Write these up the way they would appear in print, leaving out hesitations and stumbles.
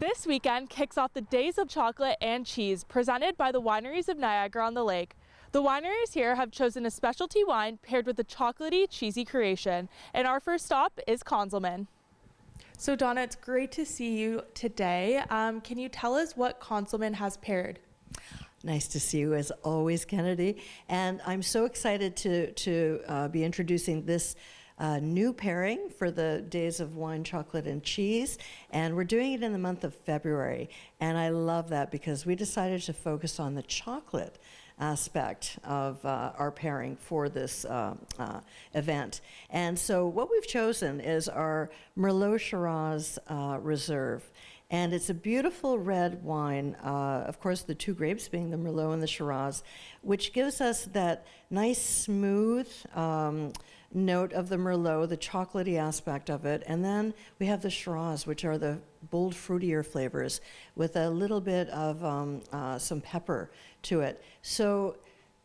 This weekend kicks off the Days of Chocolate and Cheese presented by the Wineries of Niagara-On-The-Lake. The wineries here have chosen a specialty wine paired with a chocolatey, cheesy creation. And our first stop is Conzelman. So Donna, it's great to see you today. Can you tell us what Conzelman has paired? Nice to see you as always, Kennedy. And I'm so excited to be introducing this new pairing for the Days of Wine, Chocolate, and Cheese. And we're doing it in the month of February. And I love that because we decided to focus on the chocolate aspect of our pairing for this event. And so what we've chosen is our Merlot Shiraz Reserve. And it's a beautiful red wine, of course the two grapes being the Merlot and the Shiraz, which gives us that nice smooth note of the Merlot, the chocolatey aspect of it. And then we have the Shiraz, which are the bold, fruitier flavors with a little bit of some pepper to it. So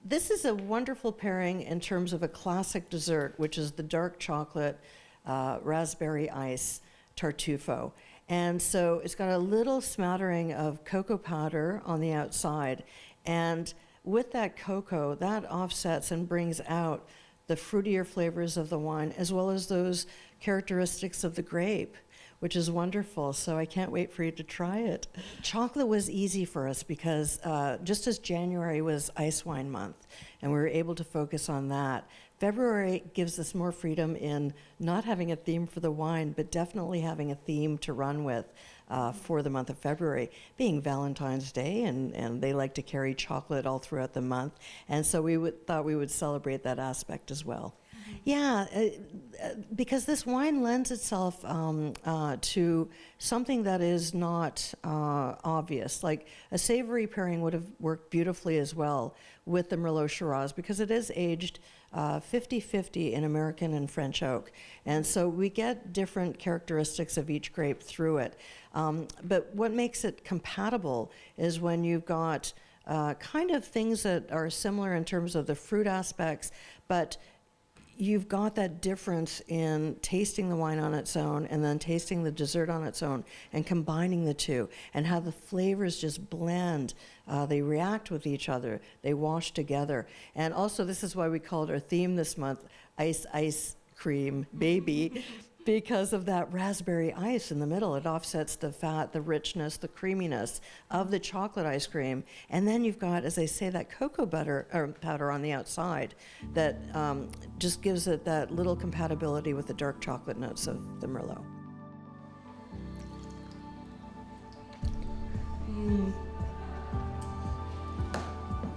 this is a wonderful pairing in terms of a classic dessert, which is the dark chocolate raspberry ice tartufo. And so it's got a little smattering of cocoa powder on the outside. And with that cocoa, that offsets and brings out the fruitier flavors of the wine, as well as those characteristics of the grape, which is wonderful. So I can't wait for you to try it. Chocolate was easy for us because just as January was ice wine month, and we were able to focus on that, February gives us more freedom in not having a theme for the wine, but definitely having a theme to run with for the month of February, being Valentine's Day, and they like to carry chocolate all throughout the month. And so we thought we would celebrate that aspect as well. Yeah, because this wine lends itself to something that is not obvious. Like a savory pairing would have worked beautifully as well with the Merlot Shiraz because it is aged 50-50 in American and French oak. And so we get different characteristics of each grape through it. But what makes it compatible is when you've got kind of things that are similar in terms of the fruit aspects, but you've got that difference in tasting the wine on its own and then tasting the dessert on its own and combining the two and how the flavors just blend. They react with each other. They wash together. And also, this is why we called our theme this month, Ice Cream Baby, because of that raspberry ice in the middle. It offsets the fat, the richness, the creaminess of the chocolate ice cream. And then you've got, as I say, that cocoa butter or powder on the outside that just gives it that little compatibility with the dark chocolate notes of the Merlot.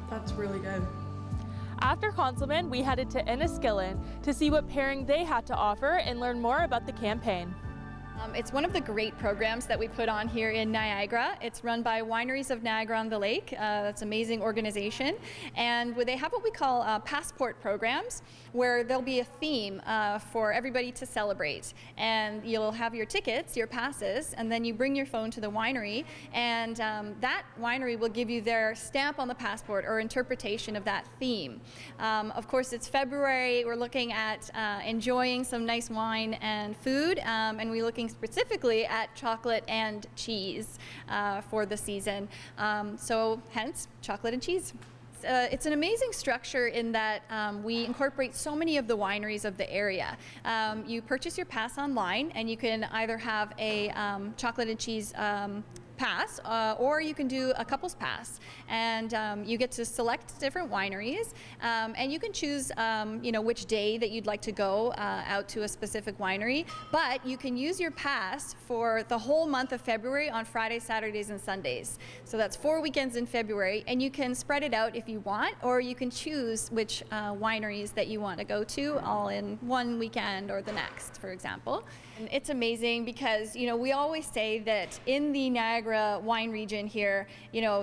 That's really good. After Conzelman, we headed to Enniskillen to see what pairing they had to offer and learn more about the campaign. It's one of the great programs that we put on here in Niagara. It's run by Wineries of Niagara-On-The-Lake. That's an amazing organization. And they have what we call passport programs, where there'll be a theme for everybody to celebrate. And you'll have your tickets, your passes, and then you bring your phone to the winery, and that winery will give you their stamp on the passport or interpretation of that theme. Of course, it's February. We're looking at enjoying some nice wine and food, and we're looking specifically at chocolate and cheese for the season. So hence, chocolate and cheese. It's an amazing structure in that we incorporate so many of the wineries of the area. You purchase your pass online, and you can either have a chocolate and cheese pass, or you can do a couples pass, and you get to select different wineries, and you can choose which day that you'd like to go out to a specific winery, but you can use your pass for the whole month of February on Fridays, Saturdays, and Sundays. So that's 4 weekends in February, and you can spread it out if you want, or you can choose which wineries that you want to go to all in one weekend or the next, for example. And it's amazing because, we always say that in the Niagara wine region here,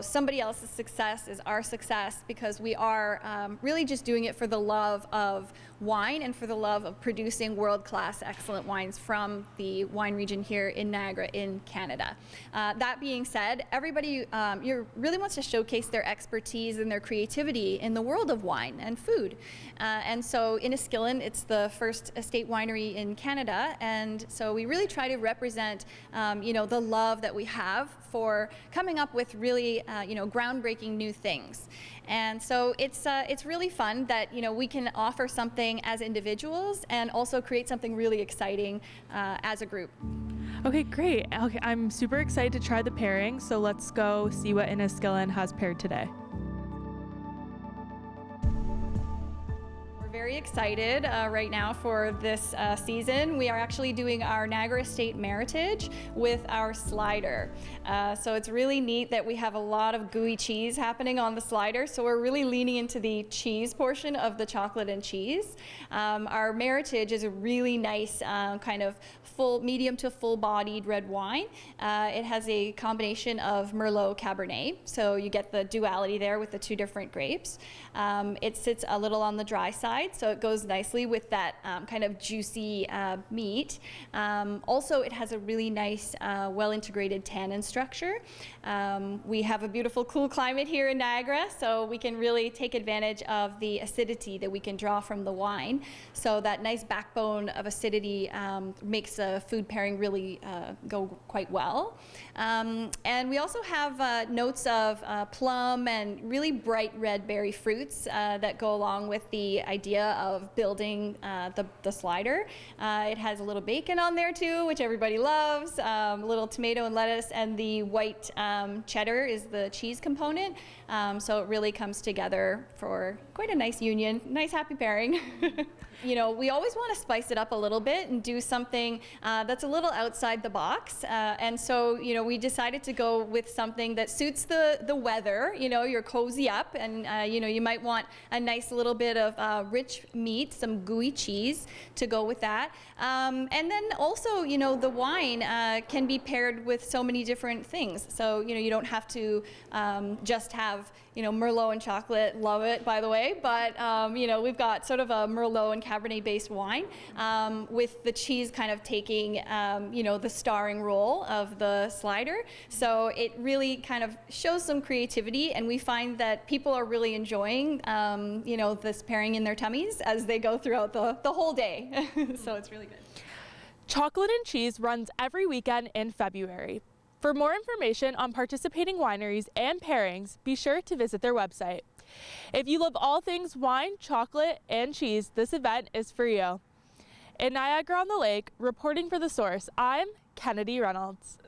somebody else's success is our success because we are really just doing it for the love of wine and for the love of producing world-class excellent wines from the wine region here in Niagara in Canada. That being said, everybody really wants to showcase their expertise and their creativity in the world of wine and food. And so in Enniskillen, it's the first estate winery in Canada, and so we really try to represent the love that we have for coming up with really groundbreaking new things. And so it's really fun that we can offer something as individuals and also create something really exciting as a group. Okay, great. Okay, I'm super excited to try the pairing, so let's go see what Enniskillen has paired today. Very excited right now for this season. We are actually doing our Niagara State Meritage with our slider. So it's really neat that we have a lot of gooey cheese happening on the slider. So we're really leaning into the cheese portion of the chocolate and cheese. Our Meritage is a really nice kind of medium to full-bodied red wine. It has a combination of Merlot Cabernet. So you get the duality there with the two different grapes. It sits a little on the dry side, so it goes nicely with that kind of juicy meat. Also, it has a really nice, well-integrated tannin structure. We have a beautiful, cool climate here in Niagara, so we can really take advantage of the acidity that we can draw from the wine. So that nice backbone of acidity makes a food pairing really go quite well. And we also have notes of plum and really bright red berry fruits that go along with the idea of building the slider. It has a little bacon on there too, which everybody loves, a little tomato and lettuce, and the white cheddar is the cheese component. So it really comes together for quite a nice union, nice happy pairing. We always want to spice it up a little bit and do something that's a little outside the box. And so, we decided to go with something that suits the weather. You're cozy up, and you might want a nice little bit of rich meat, some gooey cheese to go with that. And then also, the wine can be paired with so many different things. So, you don't have to just have Merlot and chocolate, love it, by the way, but we've got sort of a Merlot and Cabernet-based wine with the cheese kind of taking, the starring role of the slider. So it really kind of shows some creativity, and we find that people are really enjoying, this pairing in their tummies as they go throughout the whole day. So it's really good. Chocolate and Cheese runs every weekend in February. For more information on participating wineries and pairings, be sure to visit their website. If you love all things wine, chocolate, and cheese, this event is for you. In Niagara-on-the-Lake, reporting for The Source, I'm Kennedy Reynolds.